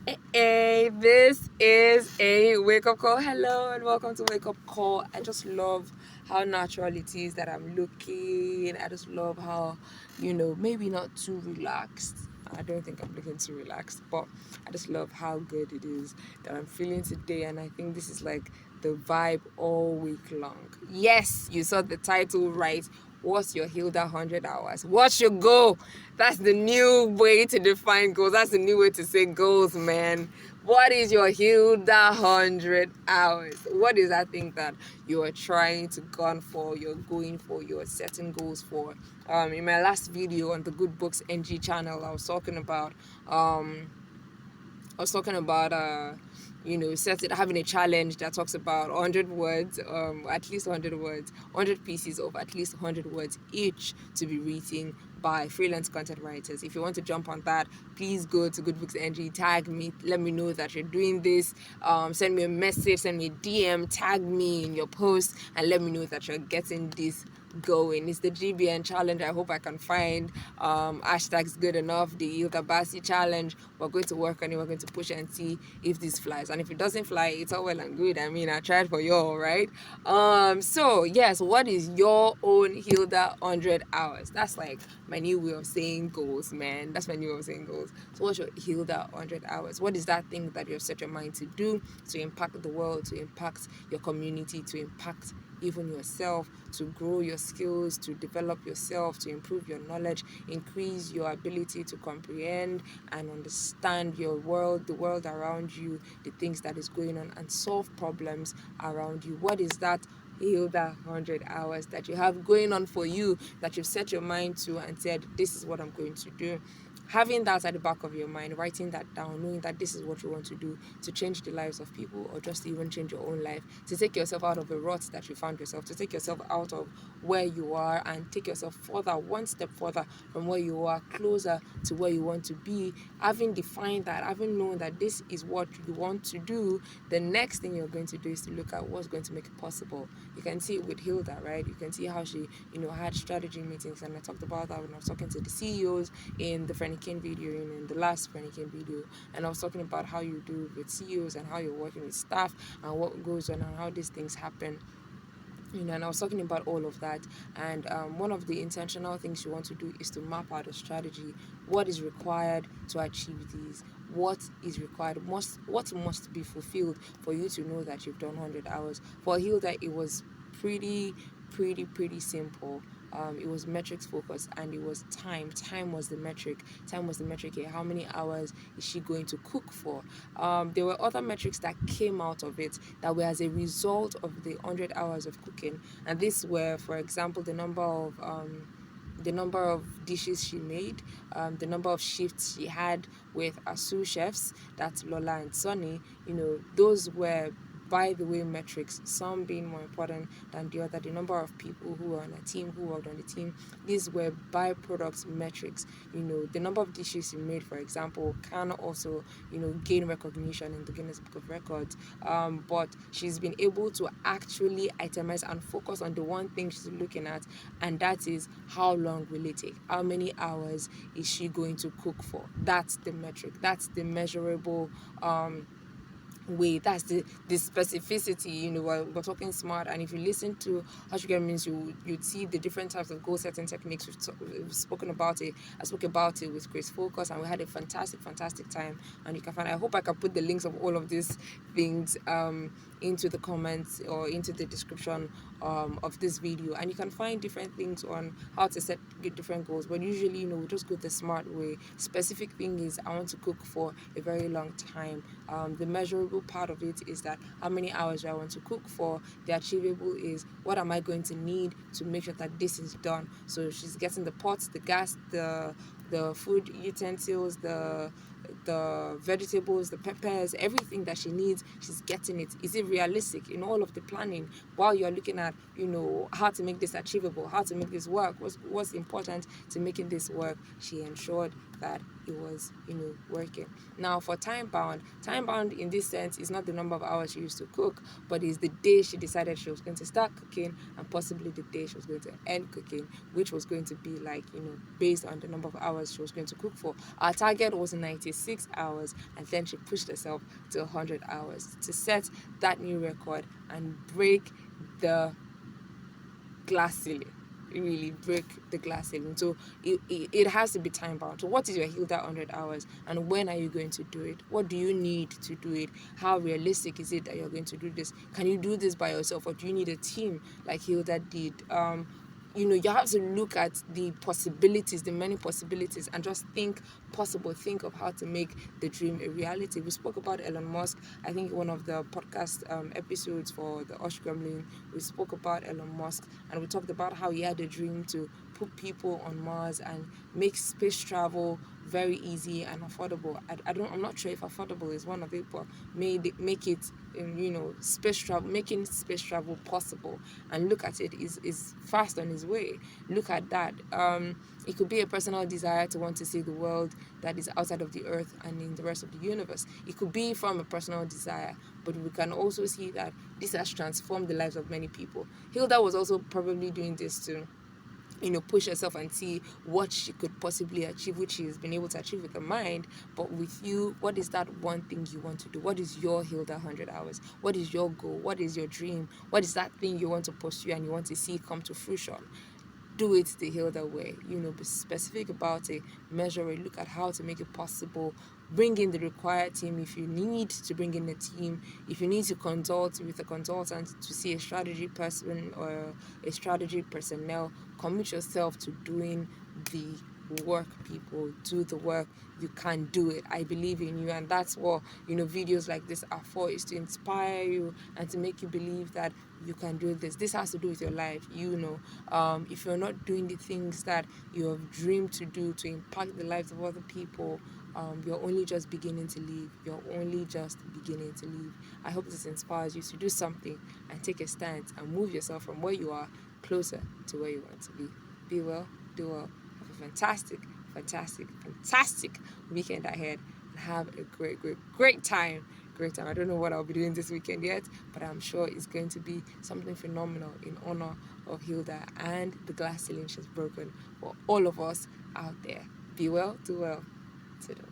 Hey, this is a wake up call. Hello and welcome to Wake Up Call. I just love how natural it is that I'm looking. I just love how, maybe not too relaxed. I don't think I'm looking too relaxed, but I just love how good it is that I'm feeling today. And I think this is like the vibe all week long. Yes, you saw the title right. What's your Hilda 100 hours? What's your goal? That's the new way to define goals. That's the new way to say goals, man. What is your Hilda 100 hours? What is that thing that you are trying to gun for, you're going for, you're setting goals for? In my last video on the Good Books NG channel, I was talking about having a challenge that talks about 100 words, at least 100 words, 100 pieces of at least 100 words each to be written by freelance content writers. If you want to jump on that, please go to Good Books NG, tag me, let me know that you're doing this. Send me a message, send me a DM, tag me in your post, and let me know that you're getting this going. It's the GBN challenge. I hope I can find hashtags good enough. The Hilda Basi challenge. We're going to work on it. We're going to push it and see if this flies. And if it doesn't fly, it's all well and good. I mean, I tried for y'all, right? So yes, what is your own Hilda 100 hours? That's like my new way of saying goals, man. That's my new way of saying goals. So what's your Hilda 100 hours? What is that thing that you've set your mind to do to impact the world, to impact your community, to impact even yourself, to grow your skills, to develop yourself, to improve your knowledge, increase your ability to comprehend and understand your world, the world around you, the things that is going on, and solve problems around you? What is that Hilda 100 hours that you have going on for you, that you've set your mind to and said, this is what I'm going to do? Having that at the back of your mind, writing that down, knowing that this is what you want to do to change the lives of people, or just to even change your own life, to take yourself out of the rut that you found yourself, to take yourself out of where you are and take yourself further, one step further from where you are, closer to where you want to be. Having defined that, having known that this is what you want to do, the next thing you're going to do is to look at what's going to make it possible. You can see it with Hilda, right? You can see how she, had strategy meetings, and I talked about that when I was talking to the CEOs in the Frenikin video, in the last Frenikin video, and I was talking about how you do with CEOs and how you're working with staff and what goes on and how these things happen. And I was talking about all of that. And one of the intentional things you want to do is to map out a strategy. What is required to achieve these? What is required? What must be fulfilled for you to know that you've done 100 hours? For Hilda, it was pretty simple. It was metrics focused, and it was time. Time was the metric. Time was the metric here. How many hours is she going to cook for? There were other metrics that came out of it that were as a result of the 100 hours of cooking, and these were, for example, the number of dishes she made, the number of shifts she had with her sous chefs, that's Lola and Sonny. Those were, by the way, metrics, some being more important than the other, the number of people who were on a team, who worked on the team. These were byproduct metrics. The number of dishes you made, for example, can also, gain recognition in the Guinness Book of Records. But she's been able to actually itemize and focus on the one thing she's looking at, and that is how long will it take? How many hours is she going to cook for? That's the metric. That's the measurable way. That's the specificity. We're talking smart, and if you listen to how she get means, you'd see the different types of goal setting techniques. We've spoken about it. I spoke about it with Chris Focus, and we had a fantastic time. And you can find, I hope I can put the links of all of these things into the comments or into the description of this video, and you can find different things on how to set different goals. But usually, we just go the smart way. Specific thing is, I want to cook for a very long time. The measurable part of it is that how many hours do I want to cook for? The achievable is, what am I going to need to make sure that this is done? So she's getting the pots, the gas, the food utensils, the vegetables, the peppers, everything that she needs, she's getting it. Is it realistic in all of the planning while you're looking at, how to make this achievable, how to make this work, what's important to making this work? She ensured that it was, working. Now, for time bound in this sense is not the number of hours she used to cook, but is the day she decided she was going to start cooking, and possibly the day she was going to end cooking, which was going to be like, based on the number of hours she was going to cook for. Our target was 96 6 hours, and then she pushed herself to 100 hours to set that new record and break the glass ceiling. Really break the glass ceiling. So it has to be time bound. So what is your Hilda 100 hours, and when are you going to do it? What do you need to do it? How realistic is it that you're going to do this? Can you do this by yourself, or do you need a team like Hilda did? You have to look at the possibilities, the many possibilities, and just think possible. Think of how to make the dream a reality. We spoke about Elon Musk, I think, in one of the podcast episodes for the Osh Gremlin. We spoke about Elon Musk, and we talked about how he had a dream to put people on Mars and make space travel very easy and affordable. I'm not sure if affordable is one of it, but make it space travel, making space travel possible. And look at it, is fast on his way. Look at that. It could be a personal desire to want to see the world that is outside of the earth and in the rest of the universe. It could be from a personal desire, but we can also see that this has transformed the lives of many people. Hilda was also probably doing this to push herself and see what she could possibly achieve, which she's been able to achieve with her mind. But with you, what is that one thing you want to do? What is your Hilda 100 hours? What is your goal? What is your dream? What is that thing you want to pursue and you want to see come to fruition? Do it the Hilda way. Be specific about it, measure it, look at how to make it possible. Bring in the required team if you need to bring in a team. If you need to consult with a consultant to see a strategy person or a strategy personnel, commit yourself to doing the work. People, do the work. You can do it. I believe in you, and that's what videos like this are for, is to inspire you and to make you believe that you can do this. This has to do with your life. If you're not doing the things that you have dreamed to do to impact the lives of other people, you're only just beginning to live. You're only just beginning to live. I hope this inspires you to do something and take a stance and move yourself from where you are closer to where you want to be. Be well, do well. Have a fantastic, fantastic, fantastic weekend ahead, and have a great, great, great time. Great time. I don't know what I'll be doing this weekend yet, but I'm sure it's going to be something phenomenal in honor of Hilda and the glass ceiling she's broken for all of us out there. Be well, do well. Toodle.